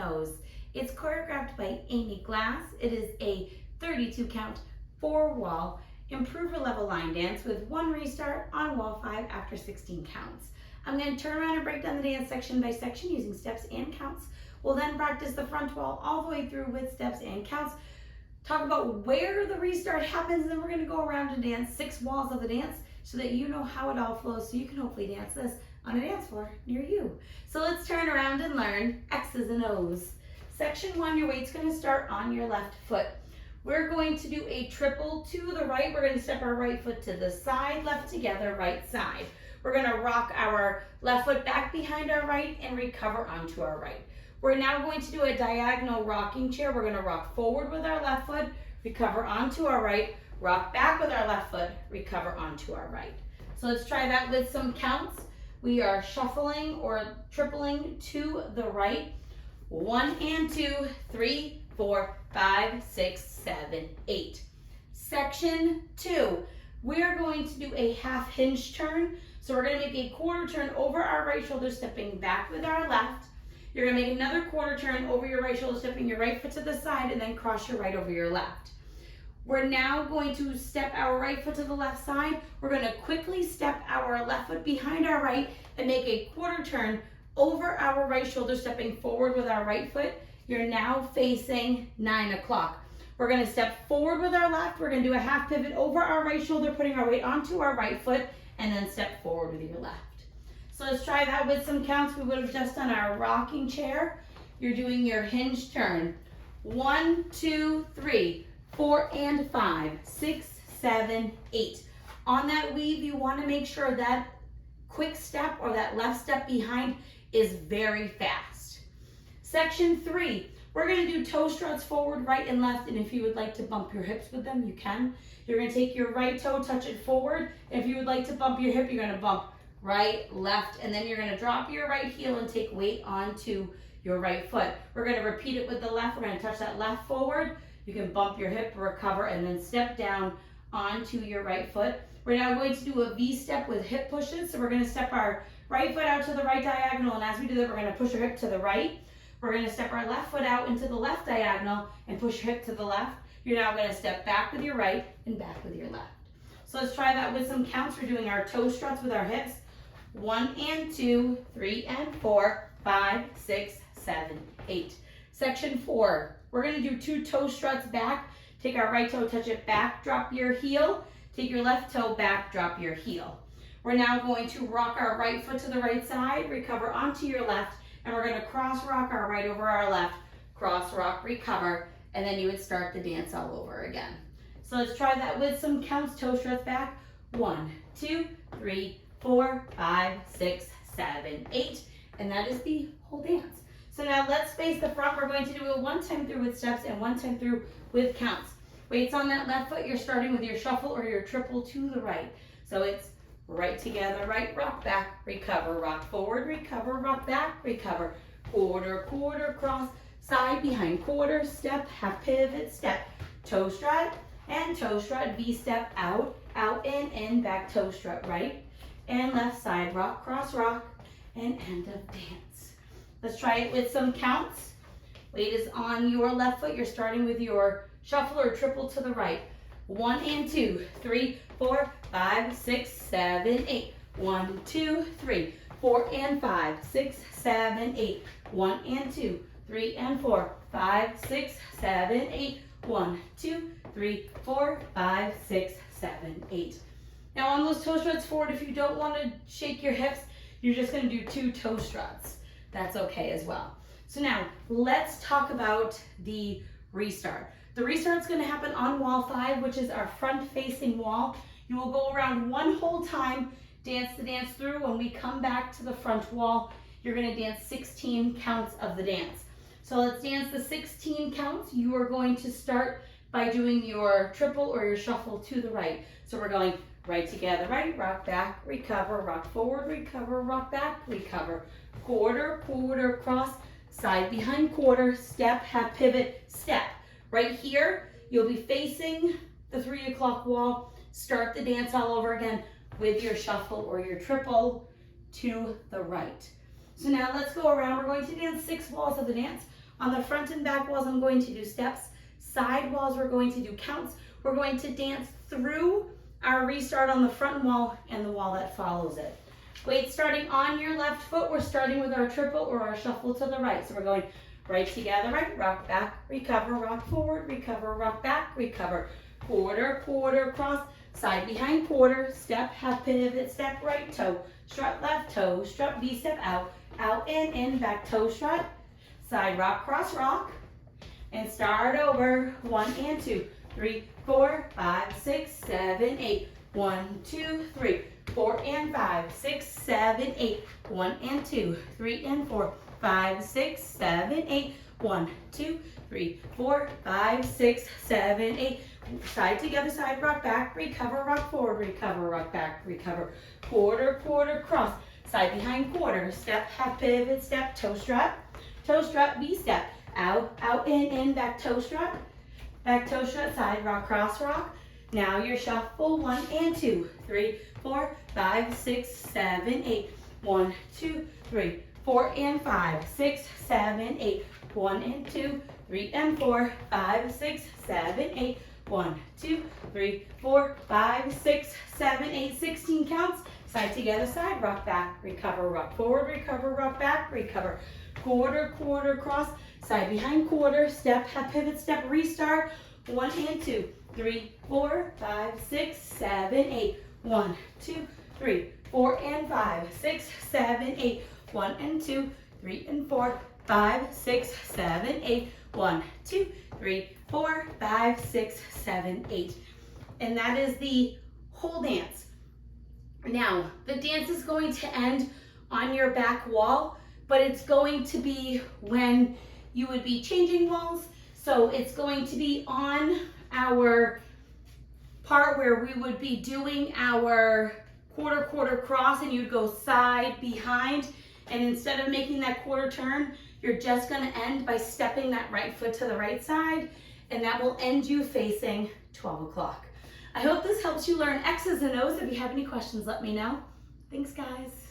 O's. It's choreographed by Amy Glass. It is a 32 count, 4-wall, improver level line dance with 1 restart on wall 5 after 16 counts. I'm going to turn around and break down the dance section by section using steps and counts. We'll then practice the front wall all the way through with steps and counts. Talk about where the restart happens, and then we're going to go around and dance 6 walls of the dance so that you know how it all flows, so you can hopefully dance this on a dance floor near you. So let's turn around and learn X's and O's. Section 1, your weight's going to start on your left foot. We're going to do a triple to the right. We're going to step our right foot to the side, left together, right side. We're going to rock our left foot back behind our right and recover onto our right. We're now going to do a diagonal rocking chair. We're going to rock forward with our left foot, recover onto our right, rock back with our left foot, recover onto our right. So let's try that with some counts. We are shuffling or tripling to the right. 1 and 2, 3, 4, 5, 6, 7, 8. Section 2, we're going to do a half hinge turn. So we're going to make a quarter turn over our right shoulder, stepping back with our left. You're going to make another quarter turn over your right shoulder, stepping your right foot to the side, and then cross your right over your left. We're now going to step our right foot to the left side. We're going to quickly step our left foot behind our right and make a quarter turn over our right shoulder, stepping forward with our right foot. You're now facing 9 o'clock. We're going to step forward with our left. We're going to do a half pivot over our right shoulder, putting our weight onto our right foot, and then step forward with your left. So let's try that with some counts. We would have just done our rocking chair. You're doing your hinge turn. 1, 2, 3, 4, and 5, 6, 7, 8. On that weave, you want to make sure that quick step or that left step behind is very fast. Section 3, we're going to do toe struts forward, right, and left. And if you would like to bump your hips with them, you can. You're going to take your right toe, touch it forward. If you would like to bump your hip, you're going to bump right, left, and then you're going to drop your right heel and take weight onto your right foot. We're going to repeat it with the left. We're going to touch that left forward. You can bump your hip, recover, and then step down onto your right foot. We're now going to do a V step with hip pushes. So we're going to step our right foot out to the right diagonal, and as we do that, we're going to push our hip to the right. We're going to step our left foot out into the left diagonal and push your hip to the left. You're now going to step back with your right and back with your left. So let's try that with some counts. We're doing our toe struts with our hips. 1 and 2, 3 and 4, 5, 6, 7, 8. Section 4, we're going to do 2 toe struts back. Take our right toe, touch it back, drop your heel. Take your left toe back, drop your heel. We're now going to rock our right foot to the right side, recover onto your left, and we're going to cross rock our right over our left, cross rock, recover, and then you would start the dance all over again. So let's try that with some counts. Toe struts back. 1, 2, 3, 4, 5, 6, 7, 8, and that is the whole dance. So now let's face the front. We're going to do it 1 time through with steps and 1 time through with counts. Weights on that left foot. You're starting with your shuffle or your triple to the right. So it's right together, right, rock back, recover, rock forward, recover, rock back, recover, quarter, quarter, cross, side, behind, quarter, step, half pivot, step, toe strut, and toe strut, V step, out, out, in, back, toe strut, right, and left side, rock, cross, rock, and end of dance. Let's try it with some counts. Weight is on your left foot. You're starting with your shuffle or triple to the right. 1 and 2, 3, 4, 5, 6, 7, 8. 1, 2, 3, 4 and 5, 6, 7, 8. 1 and 2, 3 and 4, 5, 6, 7, 8. 1, 2, 3, 4, 5, 6, 7, 8. Now on those toe struts forward, if you don't want to shake your hips, you're just going to do 2 toe struts. That's okay as well. So now let's talk about the restart. The restart's going to happen on wall 5, which is our front facing wall. You will go around 1 whole time, dance the dance through. When we come back to the front wall, you're going to dance 16 counts of the dance. So let's dance the 16 counts. You are going to start by doing your triple or your shuffle to the right. So we're going right together, right, rock back, recover, rock forward, recover, rock back, recover, quarter, quarter, cross, side behind quarter, step, half pivot, step. Right here, you'll be facing the 3 o'clock wall. Start the dance all over again with your shuffle or your triple to the right. So now let's go around. We're going to dance 6 walls of the dance. On the front and back walls, I'm going to do steps. Side walls, we're going to do counts. We're going to dance through our restart on the front wall and the wall that follows it. Weight starting on your left foot, we're starting with our triple or our shuffle to the right. So we're going right together, right, rock back, recover, rock forward, recover, rock back, recover. Quarter, quarter, cross, side behind quarter, step, half pivot, step, right toe, strut, left toe, strut, V step, out, out, in, back toe strut, side rock, cross, rock, and start over. 1 and 2, 3, 4, 5, 6, 7, 8. 1, 2, 3, 4 and 5, 6, 7, 8. 1 and 2, 3 and 4, 5, 6, 7, 8. 1, 2, 3, 4, 5, 6, 7, 8. Side together, side rock back, recover, rock forward, recover, rock back, recover. Quarter, quarter, cross, side behind quarter, step, half pivot, step, toe strut, V step, out, out, in, back toe strut, side rock, cross rock. Now your shuffle, 1 and 2, 3, 4, 5, 6, 7, 8. 1, 2, 3, 4 and 5, 6, 7, 8. 1 and 2, 3 and 4, 5, 6, 7, 8. 1, 2, 3, 4, 5, 6, 7, 8. 16 counts. Side together, side rock back, recover, rock forward, recover, rock back, recover. Quarter, quarter, cross, side behind quarter, step, half pivot, step, restart. 1 and 2, 3, 4, 5, 6, 7, 8. 1, 2, 3, 4 and 5, 6, 7, 8. 1 and 2, 3 and 4, 5, 6, 7, 8. 1, 2, 3, 4, 5, 6, 7, 8. And that is the whole dance. Now, the dance is going to end on your back wall, but it's going to be when you would be changing walls. So it's going to be on our part where we would be doing our quarter, quarter cross, and you'd go side behind. And instead of making that quarter turn, you're just going to end by stepping that right foot to the right side, and that will end you facing 12 o'clock. I hope this helps you learn X's and O's. If you have any questions, let me know. Thanks, guys.